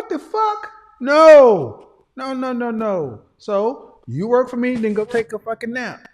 What the fuck? No. No, no, no, no. So you work for me, then go take a fucking nap.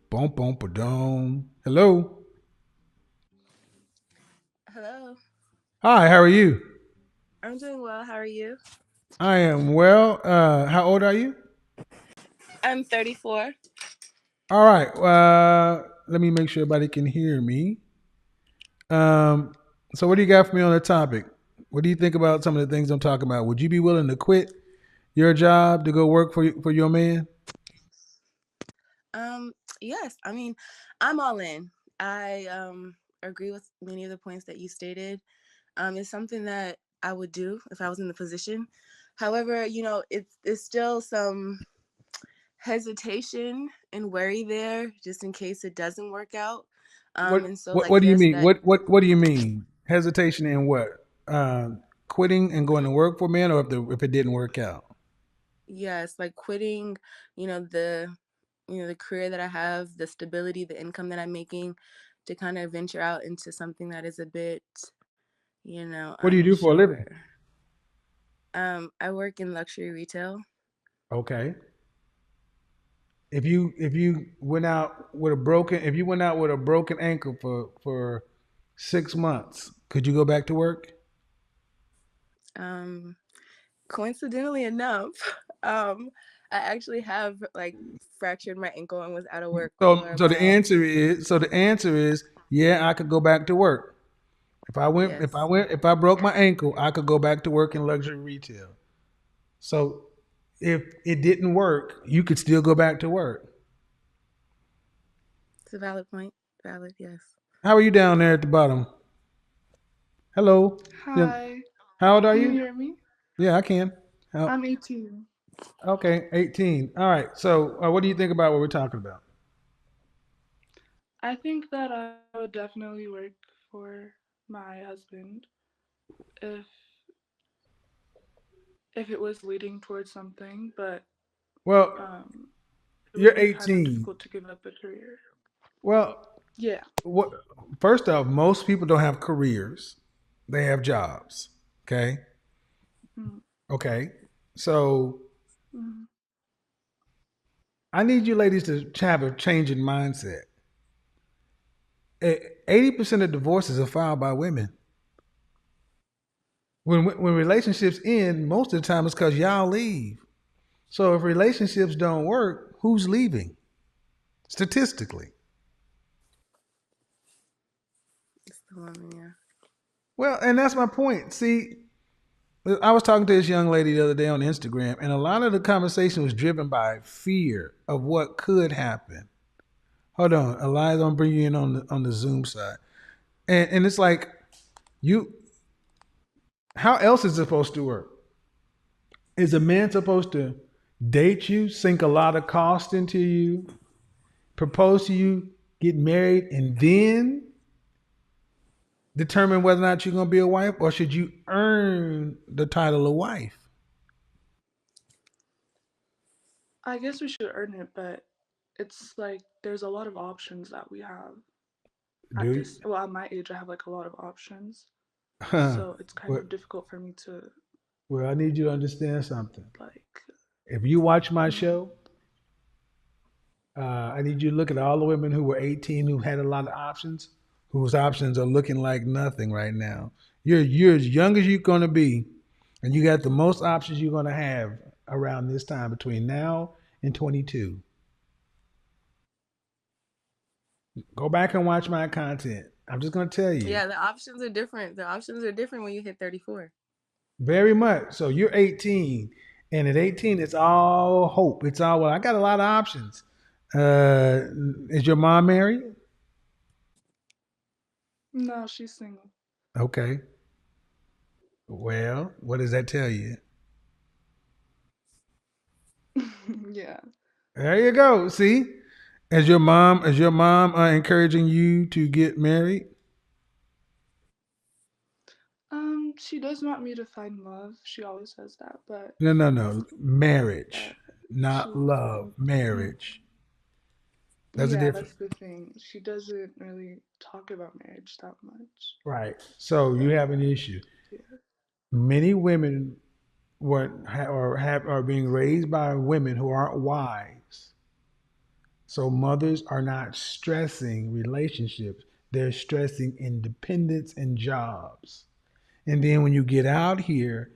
Boom, boom, ba-dum. Hello. Hello. Hi, how are you? I'm doing well. How are you? I am well. How old are you? I'm 34. All right. Let me make sure everybody can hear me. Um, so what do you got for me on the topic? What do you think about some of the things I'm talking about? Would you be willing to quit your job to go work for your man? Um, yes. I'm all in. I agree with many of the points that you stated. It's something that I would do if I was in the position. However, it's still some hesitation and worry there just in case it doesn't work out. What And so what like what do you yes, mean? that What do you mean? Hesitation in what? Uh, Quitting and going to work for men, or if it didn't work out? yes, like quitting, the career that I have, the stability, the income that I'm making to kind of venture out into something that is a bit, What do you do for a unsure. living? I work in luxury retail. Okay. If you went out with a broken if you went out with a broken ankle for 6 months, could you go back to work? Um, Coincidentally enough, um, I actually have like fractured my ankle and was out of work So for so the about answer is so the answer is yeah, I could go back to work. yes. If I broke my ankle, I could go back to work in luxury retail. So if it didn't work, you could still go back to work. It's a valid point. Valid, yes. How are you down there at the bottom? Hello. Yeah. Hi, How old are can you you? hear me? Yeah, I can. How, I'm 18. okay, 18. All right. So, what do you think about what we're talking about? I think that I would definitely work for my husband if if it was leading towards something, but Well, um, it you're would be kind of 18. difficult to give up a career. Well, Yeah. what? First off, most people don't have careers; they have jobs. Okay. Mm-hmm. Okay. So, Mm-hmm. I need you ladies to have a change in mindset. 80% of divorces are filed by women. When relationships end, most of the time it's because y'all leave. So if relationships don't work, who's leaving? Statistically. It's the woman, yeah. Well, and that's my point. See, I was talking to this young lady the other day on Instagram, and a lot of the conversation was driven by fear of what could happen. Hold on, Eliza, I'm bring you in on the Zoom side, and it's like you. How else is it supposed to work? Is a man supposed to date you, sink a lot of cost into you, propose to you, get married, and then determine whether or not you're going to be a wife, or should you earn the title of wife? I guess we should earn it, but it's like there's a lot of options that we have Do at you? this. Well, at my age, I have like a lot of options, Huh. so it's kind Well, of difficult for me to I need you to understand something. like. If you watch my Mm, show, I need you to look at all the women who were 18 who had a lot of options, whose options are looking like nothing right now. You're as young as you're going to be, and you got the most options you're going to have around this time between now and 22. Go back and watch my content. I'm just going to tell you Yeah, the options are different. The options are different when you hit 34. very much. So you're 18, and at 18, it's all hope. It's all well. I got a lot of options. Uh, is your mom married? no, she's single. Okay. Well, what does that tell you? Yeah. There you go. See, is your mom encouraging you to get married? She does want me to find love. She always says that, but No, no, no. Marriage, uh, not she love. mm, Marriage. That's the Yeah, difference. that's the thing. She doesn't really talk about marriage that much. Right. So you have an issue. Yeah. Many women are being raised by women who aren't wise. So mothers are not stressing relationships. They're stressing independence and jobs. And then when you get out here,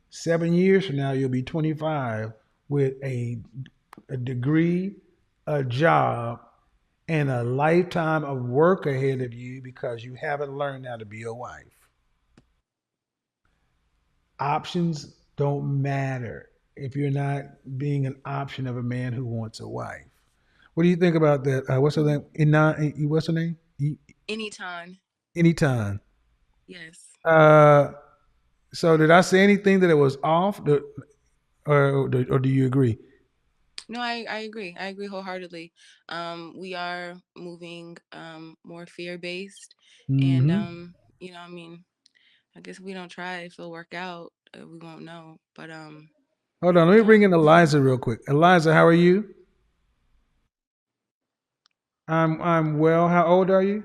7 years from now, you'll be 25 with a degree, a job, and a lifetime of work ahead of you because you haven't learned how to be a wife. Options don't matter if you're not being an option of a man who wants a wife. What do you think about that? What's her name? What's her name? Anytime. Anytime. Yes. Uh, so did I say anything that it was off, or do you agree? No, I agree. I agree wholeheartedly. We are moving more fear based, and Hmm. I mean, I guess if we don't try, if it'll work out, we won't know. But Hold on, let me no, bring in Eliza real quick. Eliza, how are you? I'm well. How old are you?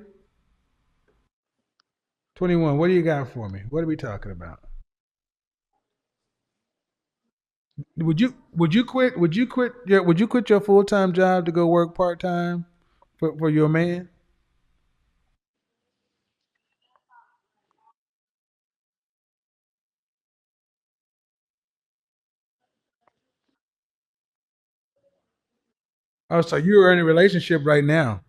21. What do you got for me? What are we talking about? Would you quit? Would you quit? Yeah, would you quit your full time job to go work part time for your man? Oh, so you're in a relationship right now.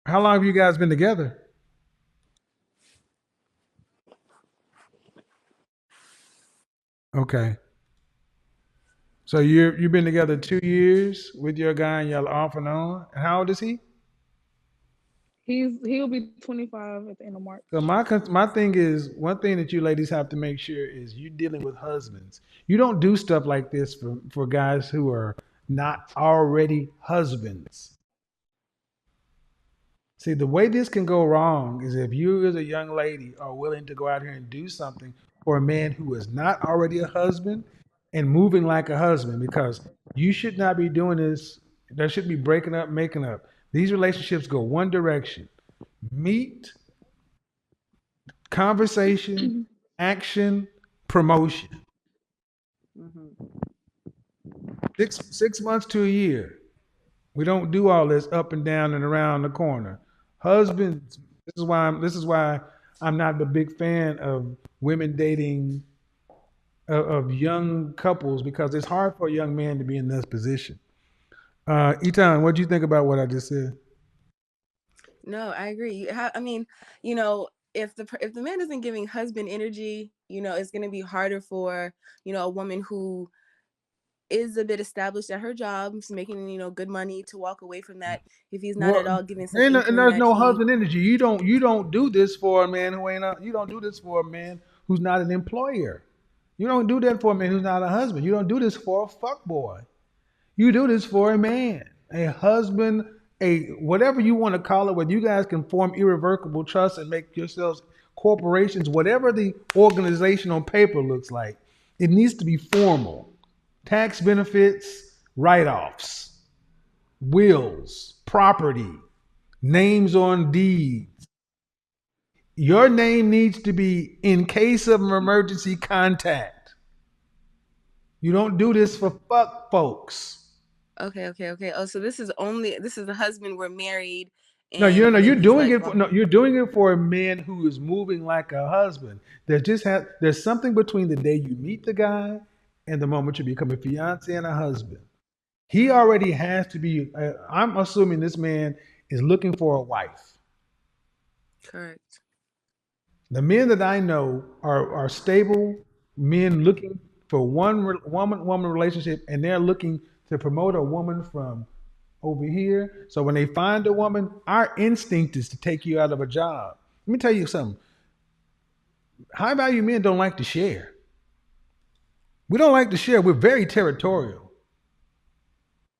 How long have you guys been together? Okay. So you've been together 2 years with your guy and y'all off and on. How old is he? He'll be 25 at the end of So March. my thing is one thing that you ladies have to make sure is you dealing with husbands. You don't do stuff like this for guys who are not already husbands. See, the way this can go wrong is if you as a young lady are willing to go out here and do something for a man who is not already a husband and moving like a husband because you should not be doing this. There should be breaking up, making up. These relationships go one direction. Meet, conversation, action, promotion. hmm 6 months to a year. We don't do all this up and down and around the corner. Husbands, this is why I'm not a big fan of women dating of young couples because it's hard for a young man to be in this position. Etan, what do you think about what I just said? no, I agree. I mean, if the man isn't giving husband energy, it's gonna be harder for a woman who is a bit established at her job, making good money to walk away from that if he's not at Well, all giving some and inkling there's that no he. husband energy. You don't do this for a man who ain't a, you don't do this for a man who's not an employer. You don't do that for a man who's not a husband. You don't do this for a fuck boy. You do this for a man, a husband, a whatever you want to call it, where you guys can form irrevocable trust and make yourselves corporations, whatever the organization on paper looks like. It needs to be formal. Tax benefits, write offs, wills, property, names on deeds. Your name needs to be in case of an emergency contact. You don't do this for fuck folks. Okay, okay, okay. Oh, so this is the husband, we're married, No, and then you're he's doing like, it for well, no, you're doing it for a man who is moving like a husband. There's something between the day you meet the guy and the moment you become a fiance and a husband. He already has to be. I'm assuming this man is looking for a wife. correct. The men that I know are stable men looking for woman relationship, and they're looking to promote a woman from over here. So when they find a woman, our instinct is to take you out of a job. Let me tell you something. High value men don't like to share. We don't like to share. We're very territorial.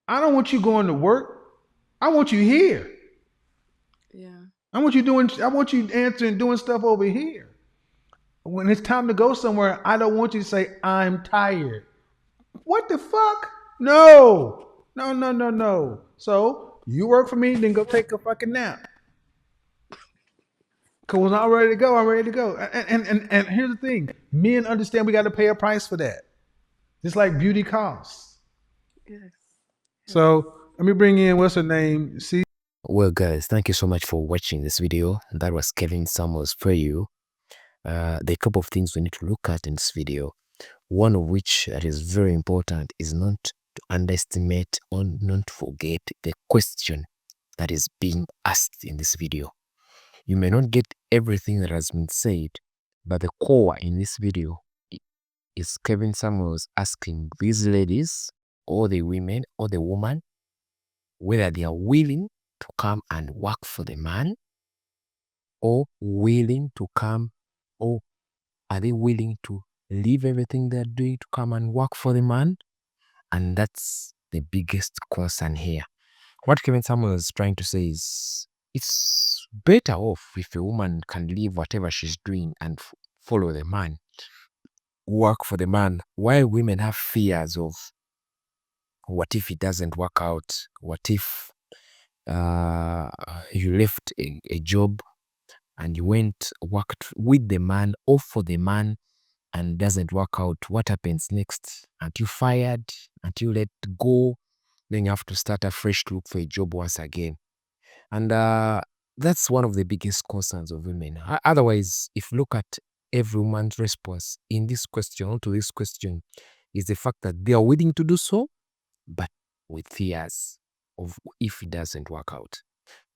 I don't want you going to work. I want you here. Yeah. I want you answering, doing stuff over here. When it's time to go somewhere, I don't want you to say, I'm tired. What the fuck? No. No, no, no, no. So you work for me, then go take a fucking nap. Cause when I'm ready to go, I'm ready to go. And here's the thing. Men understand we gotta pay a price for that. Just like beauty costs. Yes. Yes. So let me bring in what's her name? See. Well, guys, thank you so much for watching this video. That was Kevin Samuels for you. There are a couple of things we need to look at in this video. One of which that is very important is not to underestimate or not forget the question that is being asked in this video. You may not get everything that has been said, but the core in this video is Kevin Samuels asking these ladies or the women or the woman whether they are willing to come and work for the man, or willing to come, or are they willing to leave everything they're doing to come and work for the man? And that's the biggest concern here. What Kevin Samuel is trying to say is it's better off if a woman can leave whatever she's doing and follow the man, work for the man, while women have fears of what if it doesn't work out? What if you left a job and you went worked with the man or for the man and doesn't work out? What happens next? Aren't you fired? Aren't you let go? Then you have to start afresh to look for a job once again. And that's one of the biggest concerns of women. Otherwise, if you look at every woman's response in this question, to this question, is the fact that they are willing to do so, but with fears of if it doesn't work out.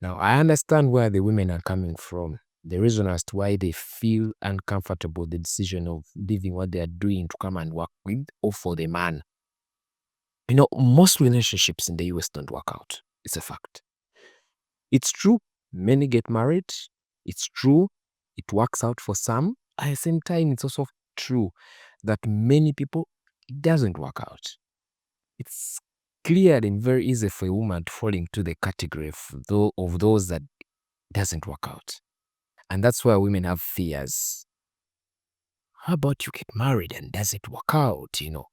Now, I understand where the women are coming from. The reason as to why they feel uncomfortable, the decision of leaving what they are doing to come and work with or for the man. You know, most relationships in the US don't work out. It's a fact. It's true, many get married. It's true, it works out for some. At the same time, it's also true that many people, it doesn't work out. It's clear and very easy for a woman to fall into the category of those that doesn't work out. And that's why women have fears. How about you get married and does it work out, you know?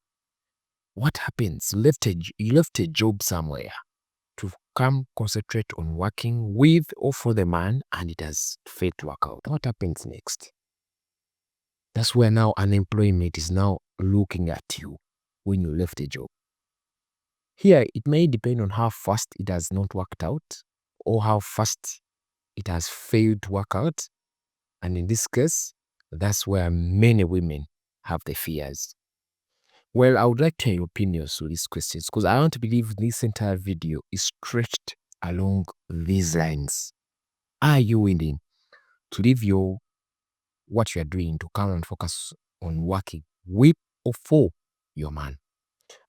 What happens? You left a job somewhere to come concentrate on working with or for the man and it has failed to work out. What happens next? That's where now unemployment is now looking at you when you left a job. Here, it may depend on how fast it has not worked out or how fast it has failed to work out. And in this case, that's where many women have the fears. Well, I would like to hear your opinions on these questions because I want to believe this entire video is stretched along these lines. Are you willing to leave what you are doing to come and focus on working with or for your man?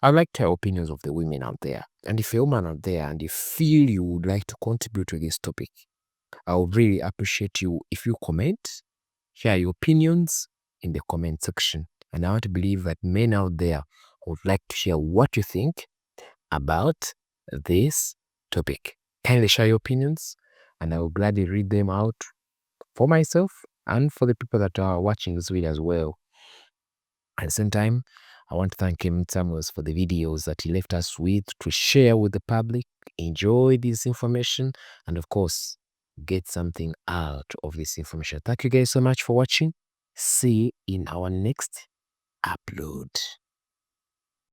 I'd like to hear opinions of the women out there. And if you're a woman out there and you feel you would like to contribute to this topic, I would really appreciate you if you comment, share your opinions in the comment section. And I want to believe that men out there would like to share what you think about this topic. Kindly share your opinions and I will gladly read them out for myself and for the people that are watching this video as well. At the same time, I want to thank him, Samuels, for the videos that he left us with to share with the public, enjoy this information, and of course, get something out of this information. Thank you guys so much for watching. See you in our next upload.